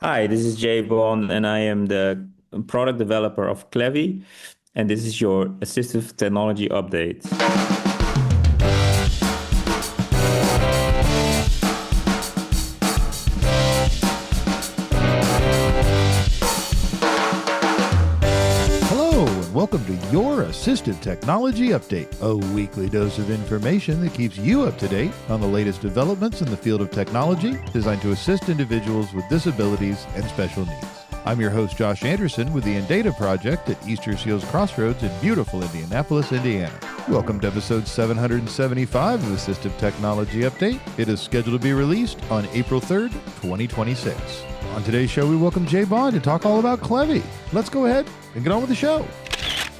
Hi, this is Jay Bond, and I am the product developer of Clevy, and this is your assistive technology update. Hello, and welcome to your Assistive Technology Update, a weekly dose of information that keeps you up to date on the latest developments in the field of technology designed to assist individuals with disabilities and special needs. I'm your host, Josh Anderson, with the Indata Project at Easter Seals Crossroads in beautiful Indianapolis, Indiana. Welcome to episode 775 of Assistive Technology Update. It is scheduled to be released on April 3rd, 2026. On today's show, we welcome Jay Bond to talk all about Clevy. Let's go ahead and get on with the show.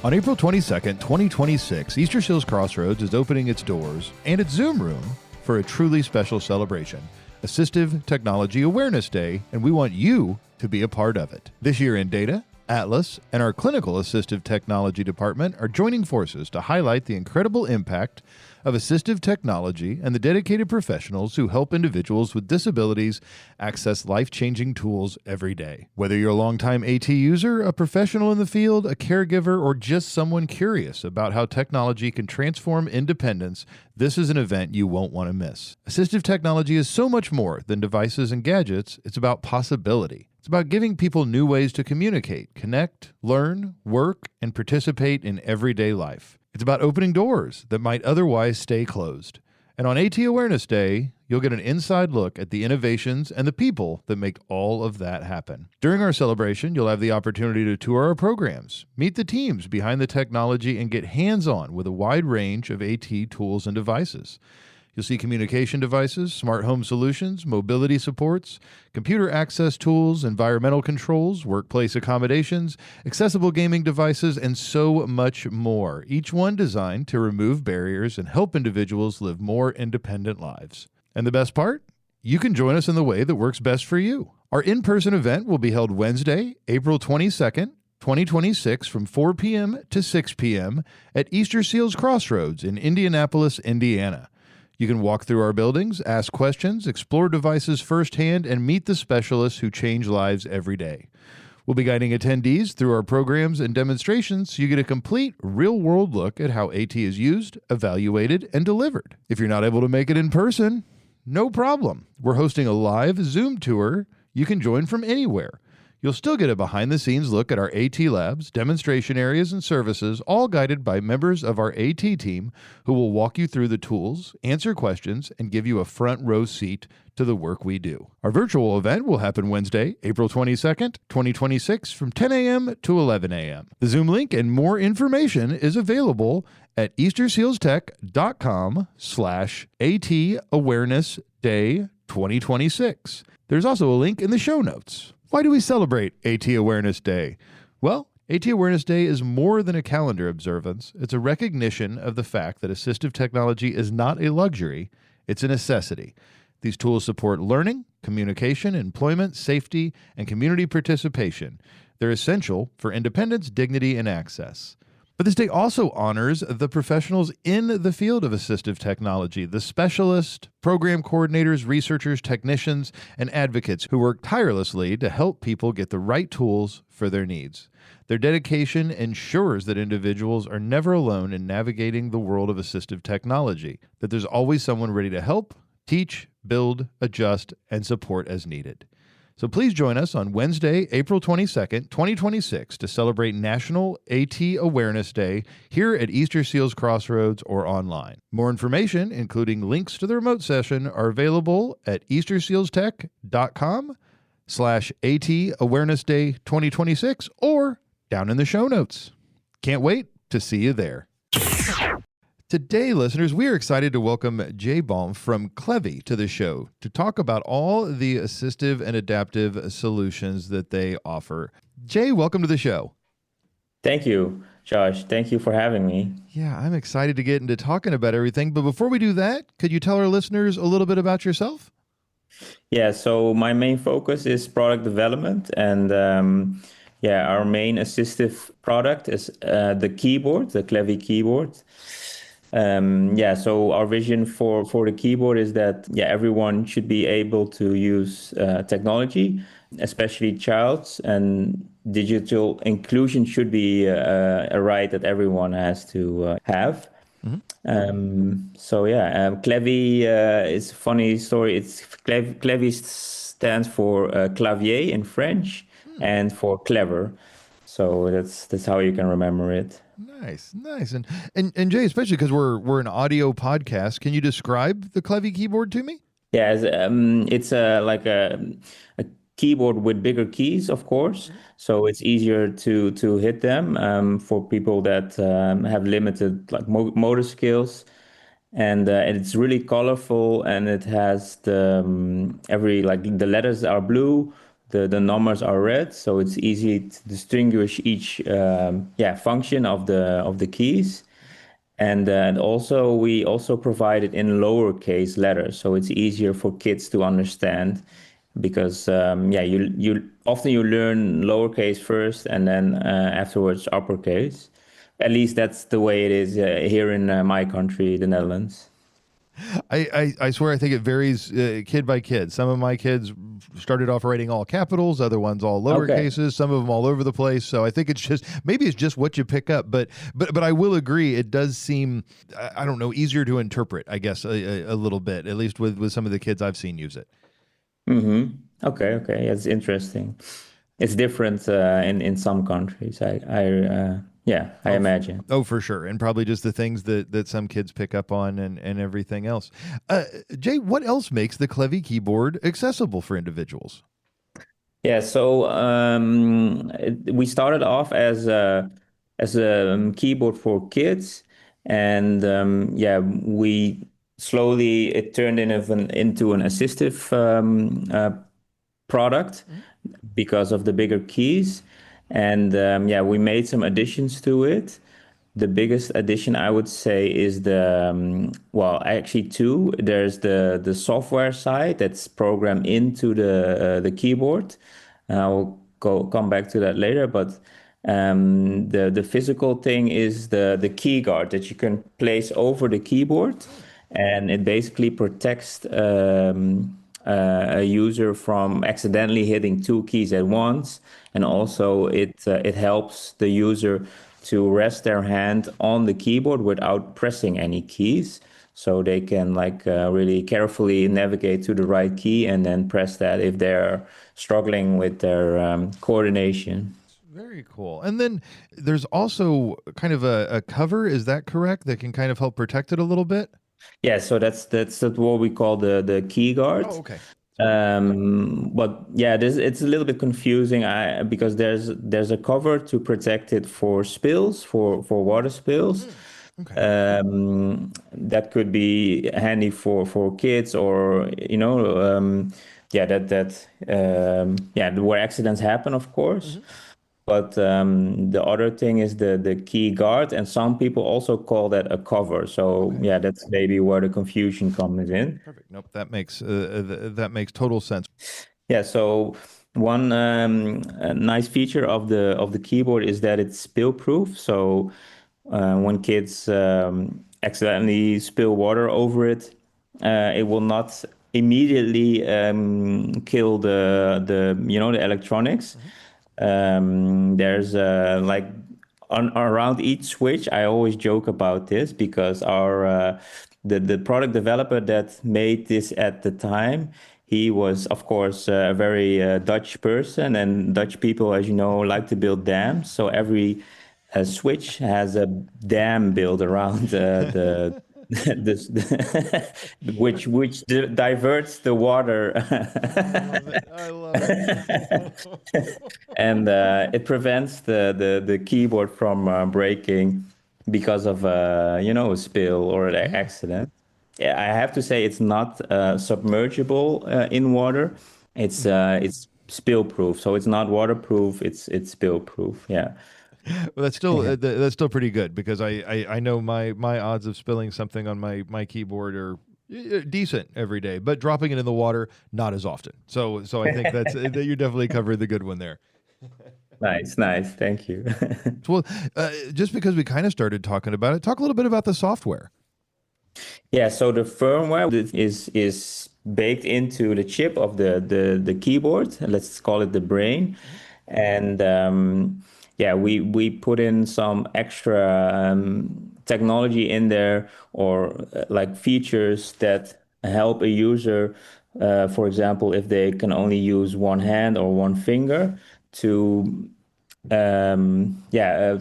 On April 22nd, 2026, Easter Seals Crossroads is opening its doors and its Zoom room for a truly special celebration, Assistive Technology Awareness Day, and we want you to be a part of it. This year Indata, Atlas, and our Clinical Assistive Technology Department are joining forces to highlight the incredible impact of assistive technology and the dedicated professionals who help individuals with disabilities access life-changing tools every day. Whether you're a longtime AT user, a professional in the field, a caregiver, or just someone curious about how technology can transform independence, this is an event you won't want to miss. Assistive technology is so much more than devices and gadgets. It's about possibility. It's about giving people new ways to communicate, connect, learn, work, and participate in everyday life. It's about opening doors that might otherwise stay closed. And on AT Awareness Day, you'll get an inside look at the innovations and the people that make all of that happen. During our celebration, you'll have the opportunity to tour our programs, meet the teams behind the technology, and get hands-on with a wide range of AT tools and devices. You'll see communication devices, smart home solutions, mobility supports, computer access tools, environmental controls, workplace accommodations, accessible gaming devices, and so much more, each one designed to remove barriers and help individuals live more independent lives. And the best part? You can join us in the way that works best for you. Our in-person event will be held Wednesday, April 22nd, 2026 from 4 p.m. to 6 p.m. at Easter Seals Crossroads in Indianapolis, Indiana. You can walk through our buildings, ask questions, explore devices firsthand, and meet the specialists who change lives every day. We'll be guiding attendees through our programs and demonstrations so you get a complete real-world look at how AT is used, evaluated, and delivered. If you're not able to make it in person, no problem. We're hosting a live Zoom tour you can join from anywhere. You'll still get a behind-the-scenes look at our AT labs, demonstration areas, and services, all guided by members of our AT team who will walk you through the tools, answer questions, and give you a front-row seat to the work we do. Our virtual event will happen Wednesday, April 22nd, 2026, from 10 a.m. to 11 a.m. The Zoom link and more information is available at eastersealstech.com/AT Awareness Day 2026. There's also a link in the show notes. Why do we celebrate AT Awareness Day? Well, AT Awareness Day is more than a calendar observance. It's a recognition of the fact that assistive technology is not a luxury, it's a necessity. These tools support learning, communication, employment, safety, and community participation. They're essential for independence, dignity, and access. But this day also honors the professionals in the field of assistive technology, the specialists, program coordinators, researchers, technicians, and advocates who work tirelessly to help people get the right tools for their needs. Their dedication ensures that individuals are never alone in navigating the world of assistive technology, that there's always someone ready to help, teach, build, adjust, and support as needed. So please join us on Wednesday, April 22nd, 2026 to celebrate National AT Awareness Day here at Easter Seals Crossroads or online. More information, including links to the remote session, are available at eastersealstech.com/AT Awareness Day 2026 or down in the show notes. Can't wait to see you there. Today, listeners, we are excited to welcome Jay Baum from Clevy to the show to talk about all the assistive and adaptive solutions that they offer. Jay, welcome to the show. Thank you, Josh. Thank you for having me. Yeah, I'm excited to get into talking about everything. But before we do that, could you tell our listeners a little bit about yourself? Yeah, so my main focus is product development, and our main assistive product is the keyboard, the Clevy keyboard. Yeah, so our vision for the keyboard is that yeah, everyone should be able to use technology, especially childs, and digital inclusion should be a right that everyone has to have. Mhm. So yeah, Clevy is a funny story. Clevy stands for clavier in French Hmm. and for clever. So that's how you can remember it. Nice, nice, and Jay, especially because we're an audio podcast, can you describe the Clevy keyboard to me? Yeah, it's like a keyboard with bigger keys, of course, Mhm. so it's easier to hit them for people that have limited like motor skills, and it's really colorful, and it has every like the letters are blue, the numbers are red, so it's easy to distinguish each yeah function of the keys. And also we also provide it in lowercase letters, so it's easier for kids to understand because yeah, you often you learn lowercase first and then afterwards uppercase. At least that's the way it is here in my country, the Netherlands. I swear I think it varies kid by kid. Some of my kids started off writing all capitals, other ones all Okay. lowercases, some of them all over the place. So I think it's just maybe it's just what you pick up. But I will agree it does seem I don't know easier to interpret. I guess a little bit at least with some of the kids I've seen use it. Mm-hmm. Okay, okay, that's interesting. It's different in some countries. Yeah, I Oh, imagine. oh, for sure, and probably just the things that some kids pick up on and everything else. Uh, Jay, what else makes the Clevy keyboard accessible for individuals? Yeah, so we started off as a keyboard for kids, and yeah, we slowly it turned into an assistive product Mhm. because of the bigger keys. And yeah, we made some additions to it. The biggest addition I would say is well, actually two. There's the software side that's programmed into the keyboard. I'll come back to that later, but the physical thing is the key guard that you can place over the keyboard, Mm. and it basically protects a user from accidentally hitting two keys at once, and also it helps the user to rest their hand on the keyboard without pressing any keys, so they can like really carefully navigate to the right key and then press that if they're struggling with their coordination. Very cool. And then there's also kind of a cover, is that correct? That can kind of help protect it a little bit? Yeah, so that's what we call the key guard. Oh, okay. Sorry. But yeah, it's a little bit confusing because there's a cover to protect it for spills, for water spills. Mm. Okay. That could be handy for kids, or yeah, yeah, where accidents happen, of course. Hmm. But the other thing is the key guard, and some people also call that a cover. So Okay. yeah, that's maybe where the confusion comes in. Perfect. Nope. That makes total sense. Yeah, so one nice feature of the keyboard is that it's spill-proof. So when kids accidentally spill water over it, it will not immediately kill the the electronics. Hmm. There's like around each switch. I always joke about this because our the product developer that made this at the time, he was of course a very Dutch person, and Dutch people, as you know, like to build dams. So every switch has a dam built around the this which diverts the water. I love it. I love it. And it prevents the keyboard from breaking because of a spill or an Yeah. accident. Yeah, I have to say it's not submergible in water. It's spill proof, so it's not waterproof. It's spill proof. Yeah. Well, that's still pretty good because I know my odds of spilling something on my keyboard are decent every day, but dropping it in the water not as often. So I think that you definitely covered the good one there. Nice, thank you. Well, just because we kind of started talking about it, talk a little bit about the software. Yeah, so the firmware is baked into the chip of the keyboard. Let's call it the brain, Mhm. and yeah, we put in some extra technology in there, or like features that help a user. For example, if they can only use one hand or one finger to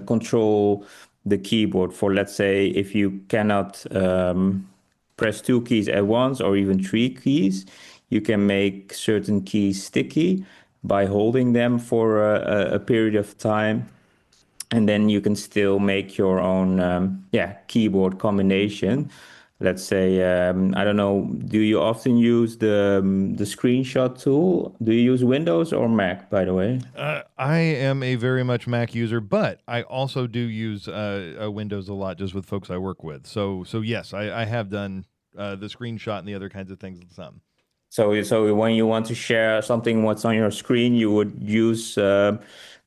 control the keyboard for, let's say, if you cannot press two keys at once or even three keys, you can make certain keys sticky by holding them for a period of time, and then you can still make your own keyboard combination. Let's say, I don't know, do you often use the screenshot tool? Do you use Windows or Mac, by the way? I am a very much Mac user, but I also do use Windows a lot just with folks I work with. So yes, I have done the screenshot and the other kinds of things. Some. So when you want to share something what's on your screen, you would use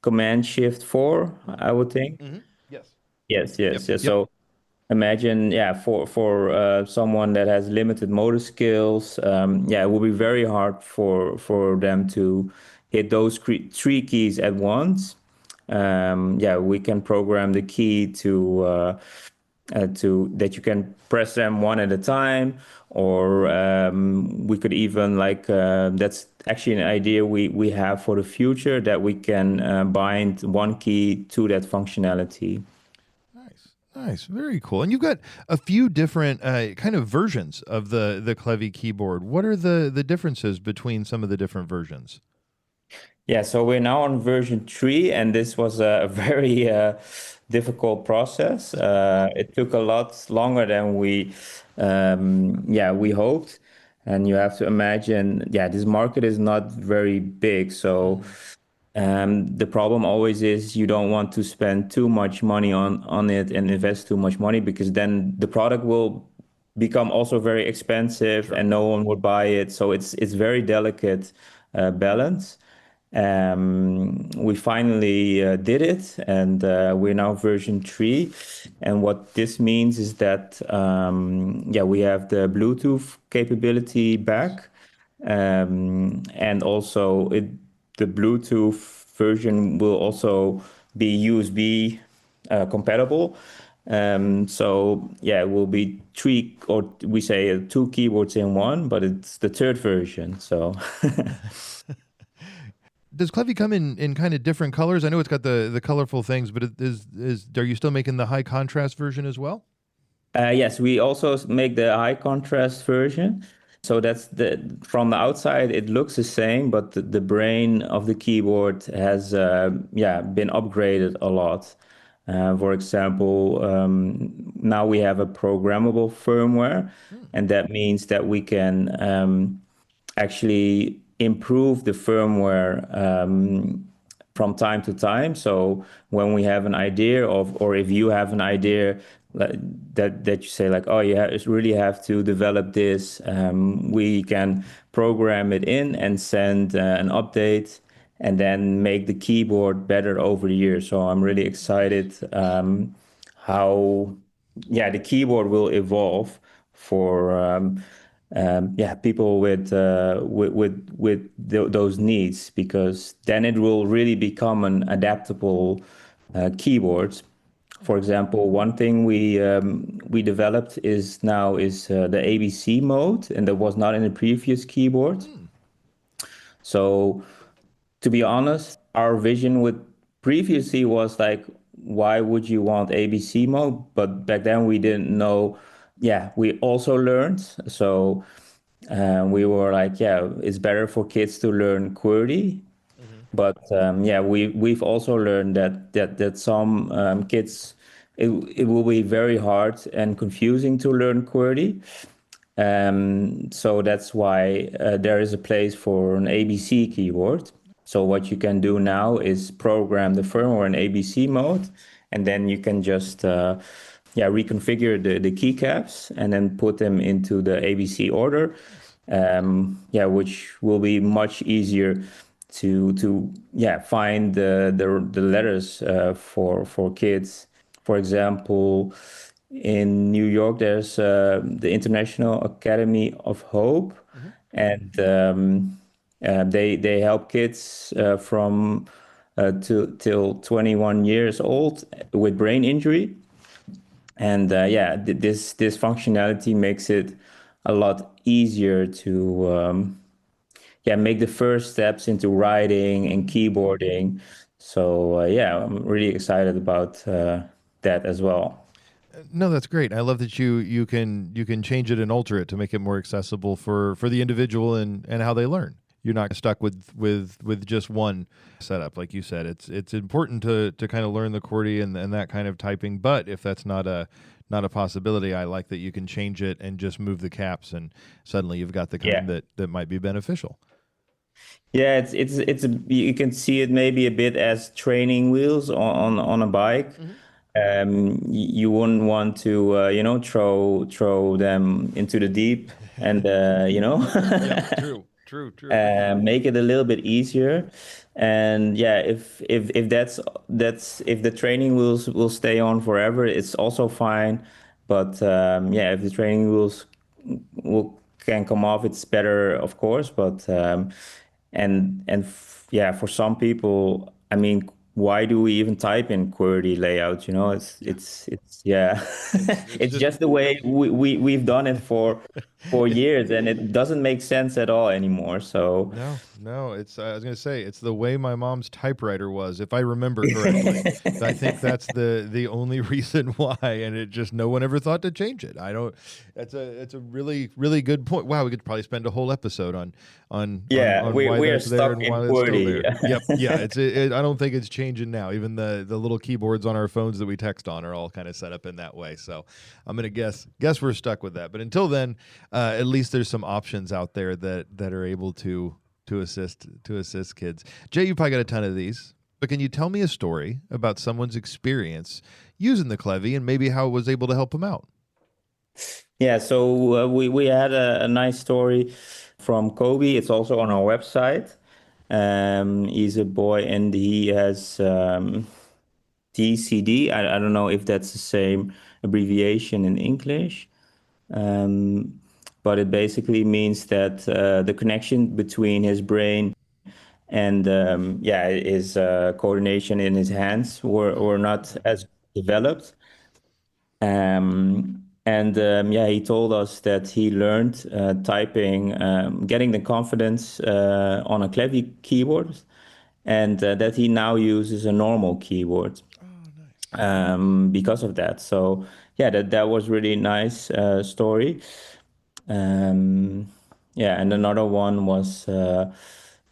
Command Shift 4, I would think. Hmm. Yes. Yes, Yep. yes, yes. Yep. So imagine, yeah, for someone that has limited motor skills, yeah, it will be very hard for them to hit those three keys at once. Yeah, we can program the key to that you can press them one at a time, or we could even like that's actually an idea we have for the future, that we can bind one key to that functionality. Nice. Nice. Very cool. And you've got a few different kind of versions of the Clevy keyboard. What are the differences between some of the different versions? Yeah, so we're now on version 3, and this was a very difficult process. It took a lot longer than we hoped. And you have to imagine, yeah, this market is not very big. So Hmm. the problem always is you don't want to spend too much money on it and invest too much money, because then the product will become also very expensive Sure. and no one would buy it. So it's very delicate balance. We finally did it, and we're now version 3. And what this means is that yeah, we have the Bluetooth capability Nice. back, and also the Bluetooth version will also be USB compatible. So yeah, it will be three, or we say two keyboards in one, but it's the third version. So Does Clevy come in kind of different colors? I know it's got the colorful things, but is are you still making the high contrast version as well? yes, we also make the high contrast version. So that's the from the outside it looks the same, but the brain of the keyboard has been upgraded a lot. For example, now we have a programmable firmware, Hmm. and that means that we can actually improve the firmware from time to time. So when we have an idea of, or if you have an idea like, that you say like, oh, really have to develop this, we can program it in and send an update, and then make the keyboard better over the years. So I'm really excited how yeah the keyboard will evolve for yeah, people with those needs, because then it will really become an adaptable keyboard. For example, one thing we developed is the ABC mode, and that was not in the previous keyboard. Hmm. So to be honest, our vision with previously was like, why would you want ABC mode? But back then we didn't know. Yeah, we also learned. So we were like, yeah, it's better for kids to learn QWERTY. Hmm. But yeah, we've also learned that some kids, it will be very hard and confusing to learn QWERTY. So that's why there is a place for an ABC keyboard. So what you can do now is program the firmware in ABC mode, and then you can just reconfigure the keycaps and then put them into the ABC order. Nice. Yeah, which will be much easier to find the letters for kids. For example, in New York, there's the International Academy of Hope, Hmm. and they help kids from till 21 years old with brain injury. And yeah, this functionality makes it a lot easier to yeah, make the first steps into writing and Hmm. keyboarding. So yeah, I'm really excited about that as well. No, that's great. I love that you can change it and alter it to make it more accessible for the individual and how they learn. You're not stuck with just one setup, like you said. It's important to kind of learn the QWERTY and that kind of typing. But if that's not a possibility, I like that you can change it and just move the caps, and suddenly you've got the kind Yeah. that might be beneficial. Yeah, you can see it maybe a bit as training wheels on a bike. Hmm. You wouldn't want to throw them into the deep and Yep. True. True. True. make it a little bit easier. And yeah, if that's if the training wheels will stay on forever, it's also fine. But yeah, if the training wheels will can come off, it's better, of course. But yeah, for some people, I mean, why do we even type in QWERTY layout? You know, Yeah. it's yeah, It's it's just just the way we've done it for years, and it doesn't make sense at all anymore. So No, no. It's I was going to say it's the way my mom's typewriter was, if I remember correctly. I think that's the only reason why, and it just no one ever thought to change it. I don't. It's a really good point. Wow, we could probably spend a whole episode yeah, on why we're that's there stuck and in why it's still QWERTY. there. Yep, yeah. I don't think it's changing now. Even the little keyboards on our phones that we text on are all kind of set up in that way. So I'm going to guess we're stuck with that. But until then, at least there's some options out there that are able to assist kids. Jay, you probably got a ton of these, but can you tell me a story about someone's experience using the Clevy and maybe how it was able to help them out? Yeah, so we had a nice story from Kobe. It's also on our website. He's a boy and he has TCD. I don't know if that's the same abbreviation in English, um, but it basically means that the connection between his brain and yeah, his coordination in his hands were not as developed. And yeah, he told us that he learned typing, getting the confidence on a Clevy keyboard, and that he now uses a normal keyboard Oh, nice. because of that. So yeah, that was really nice story. Um, yeah, and another one was the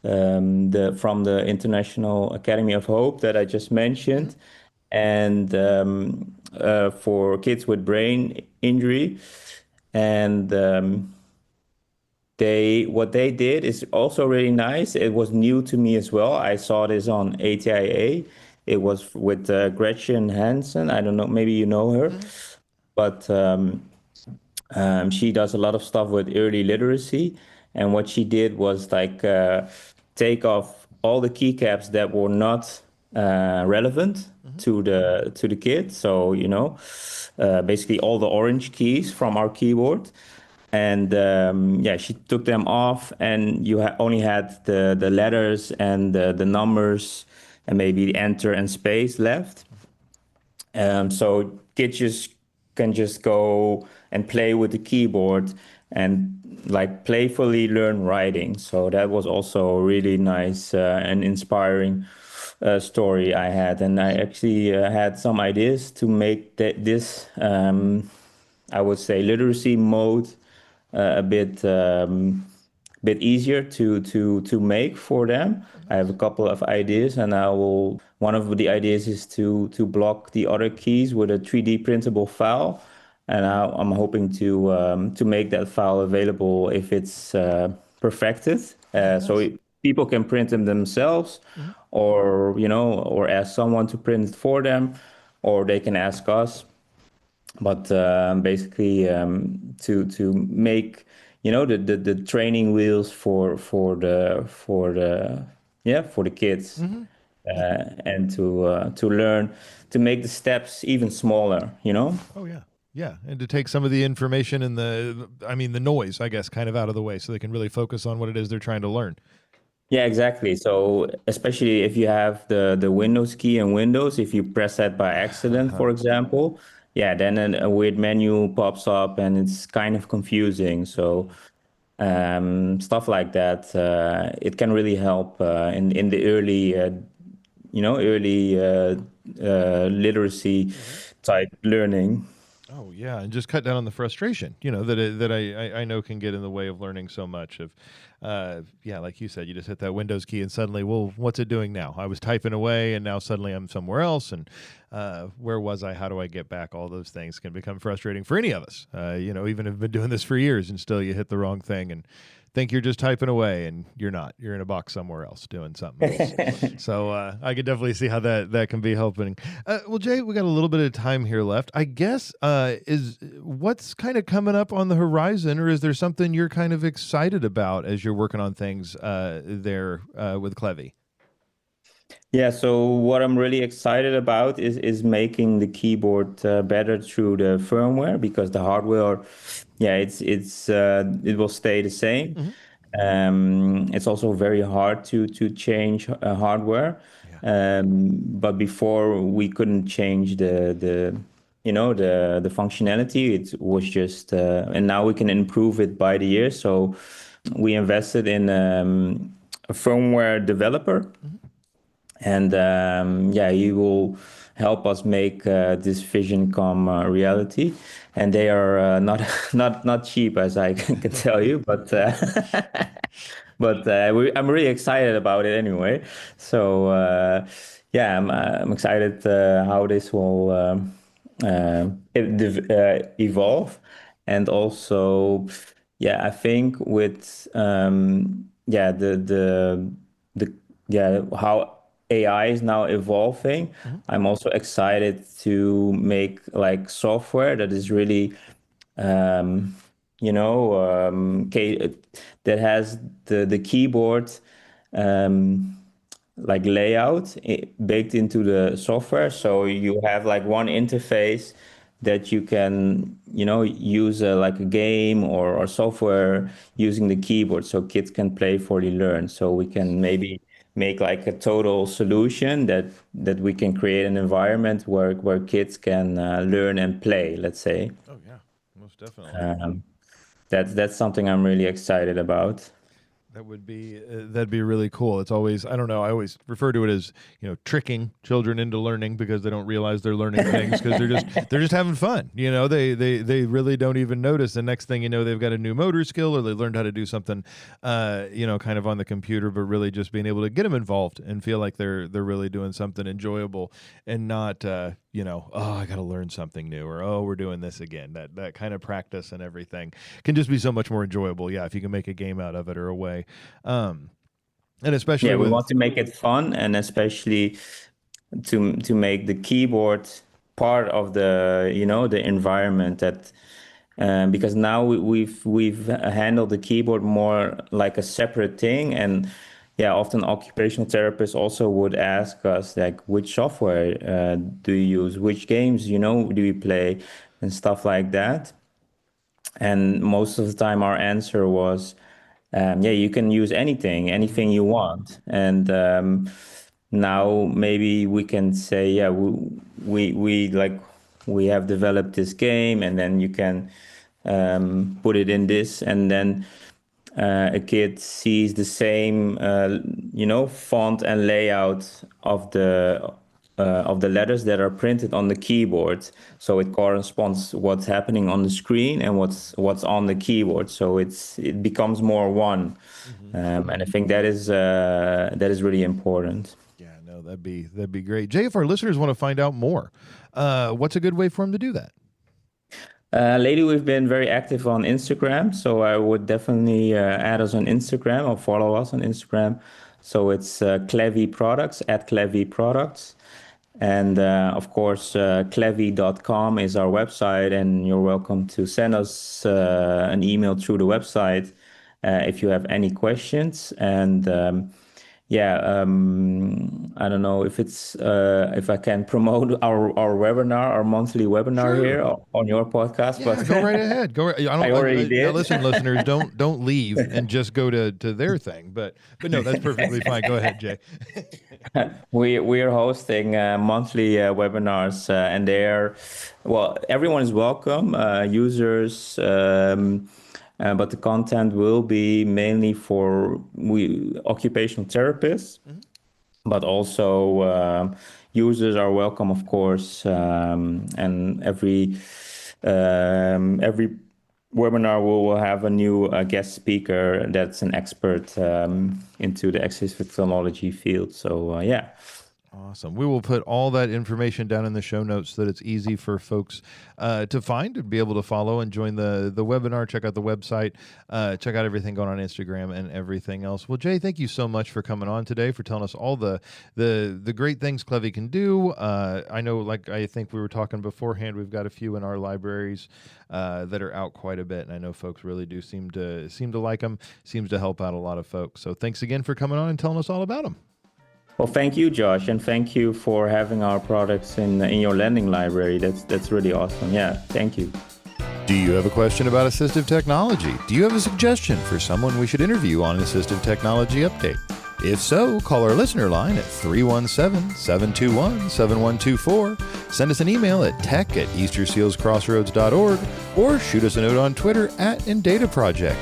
from the International Academy of Hope that I just Hmm. mentioned, and for kids with brain injury, and they what they did is also really nice. It was new to me as well. I saw this on ATIA. It was with Gretchen Hansen. I don't know, maybe you know her, Hmm. but she does a lot of stuff with early literacy, and what she did was like take off all the keycaps that were not relevant Hmm. to the kid. So basically all the orange keys from our keyboard, and yeah, she took them off, and you only had the letters and the numbers and maybe enter and space left. So kids just can just go and play with the keyboard and like playfully learn writing. So that was also a really nice and inspiring story I had. And I actually had some ideas to make this, I would say, literacy mode a bit easier to make for them. Oh, I have a nice. couple of ideas, and I will. One of the ideas is to block the other keys with a 3D printable file, and I'm hoping to make that file available if it's perfected, Oh, so nice. people can print them themselves, Hmm. or or ask someone to print it for them, or they can ask us. But basically, to make the training wheels for the yeah, for the kids, Hmm. Yeah. and to learn to make the steps even smaller. Oh, yeah. Yeah, and to take some of the information and I mean, the noise, I guess, kind of out of the way so they can really focus on what it is they're trying to learn. Yeah, exactly. So especially if you have the Windows key in Windows, if you press that by accident, for example, yeah, then a weird menu pops up and it's kind of confusing. So stuff like that, it can really help in the early, early literacy Mhm. type learning. Oh yeah, and just cut down on the frustration, that I know can get in the way of learning so much. Of, yeah, like you said, you just hit that Windows key and suddenly, well, what's it doing now? I was typing away, and now suddenly I'm somewhere else, and where was I? How do I get back? All those things can become frustrating for any of us. Even if I've been doing this for years, and still you hit the wrong thing and think you're just typing away, and you're not. You're in a box somewhere else doing something else. So I could definitely see how that can be helping. Well, Jay, we got a little bit of time here left. I guess is what's kind of coming up on the horizon, or is there something you're kind of excited about as you're working on things there with Clevy? Yeah, so what I'm really excited about is making the keyboard better through the firmware because the hardware, yeah, it will stay the same. Hmm. It's also very hard to change hardware. Yeah. But before we couldn't change the functionality. It was just and now we can improve it by the year. So we invested in a firmware developer Hmm. and yeah, he will help us make this vision come reality. And they are not not cheap, as I can tell you, but I'm really excited about it anyway. So yeah, I'm excited how this will evolve, and also yeah, I think with yeah the yeah how AI is now evolving. Hmm. I'm also excited to make like software that is really um, that has the keyboard um, like layout baked into the software. So you have like one interface that you can, use like a game or software using the keyboard so kids can playfully learn. So we can maybe make like a total solution that we can create an environment where kids can learn and play, let's say. Oh yeah, most definitely. Um, that's something I'm really excited about. That'd be really cool. It's always, I don't know, I always refer to it as, tricking children into learning because they don't realize they're learning things because they're just having fun. They really don't even notice. The next thing you know, they've got a new motor skill or they learned how to do something kind of on the computer, but really just being able to get them involved and feel like they're really doing something enjoyable and not oh, I got to learn something new, or oh, we're doing this again. That kind of practice and everything can just be so much more enjoyable. Yeah, if you can make a game out of it or a way, um, and especially Yeah, we with. want to make it fun, and especially to make the keyboard part of the environment that because now we've handled the keyboard more like a separate thing. And yeah, often occupational therapists also would ask us like, which software do you use, which games do you play, and stuff like that. And most of the time, our answer was, yeah, you can use anything, Mhm. anything you want. And now maybe we can say, yeah, we have developed this game, and then you can put it in this, and then a kid sees the same, font and layout of the letters that are printed on the keyboard. So it corresponds what's happening on the screen and what's on the keyboard. So it becomes more one, Mhm. and I think that is really important. Yeah, no, that'd be great. Jay, if our listeners want to find out more, what's a good way for them to do that? Lately, we've been very active on Instagram, so I would definitely add us on Instagram or follow us on Instagram. So it's Clevy Products at Clevy Products. And of course, clevy.com is our website, and you're welcome to send us an email through the website if you have any questions. And yeah, I don't know if it's if I can promote our webinar, our monthly webinar Sure. here on your podcast, Yeah, but go right ahead. Go right. I I don't. already Now, did. listen, listeners, don't leave and just go to their thing. But no, that's perfectly fine. Go ahead, Jay. We are hosting monthly webinars, and they're well, everyone is welcome, users, but the content will be mainly for we occupational therapists, Mhm. but also users are welcome, of course, and every webinar will have a new guest speaker that's an expert into the assistive technology field. So yeah. Awesome. We will put all that information down in the show notes so that it's easy for folks to find and be able to follow and join the webinar. Check out the website. Check out everything going on Instagram and everything else. Well, Jay, thank you so much for coming on today, for telling us all the great things Clevy can do. I know, like I think we were talking beforehand, we've got a few in our libraries that are out quite a bit, and I know folks really do seem to like them. Seems to help out a lot of folks. So thanks again for coming on and telling us all about them. Well, thank you, Josh, and thank you for having our products in your lending library. That's really awesome. Yeah, thank you. Do you have a question about assistive technology? Do you have a suggestion for someone we should interview on an assistive technology update? If so, call our listener line at 317-721-7124, send us an email at tech@eastersealscrossroads.org, or shoot us a note on Twitter @InDataProject.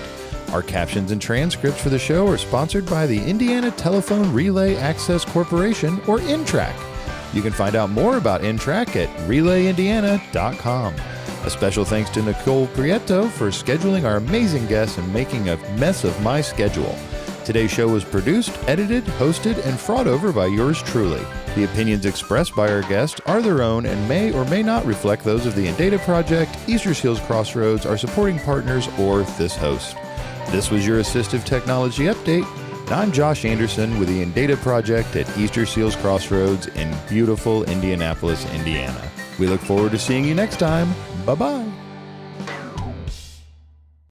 Our captions and transcripts for the show are sponsored by the Indiana Telephone Relay Access Corporation, or INTRAC. You can find out more about INTRAC at relayindiana.com. A special thanks to Nicole Prieto for scheduling our amazing guests and making a mess of my schedule. Today's show was produced, edited, hosted, and fraud over by yours truly. The opinions expressed by our guests are their own and may or may not reflect those of the InData Project, Easter Seals Crossroads, our supporting partners, or this host. This was your Assistive Technology Update. I'm Josh Anderson with the InData Project at Easter Seals Crossroads in beautiful Indianapolis, Indiana. We look forward to seeing you next time. Bye-bye.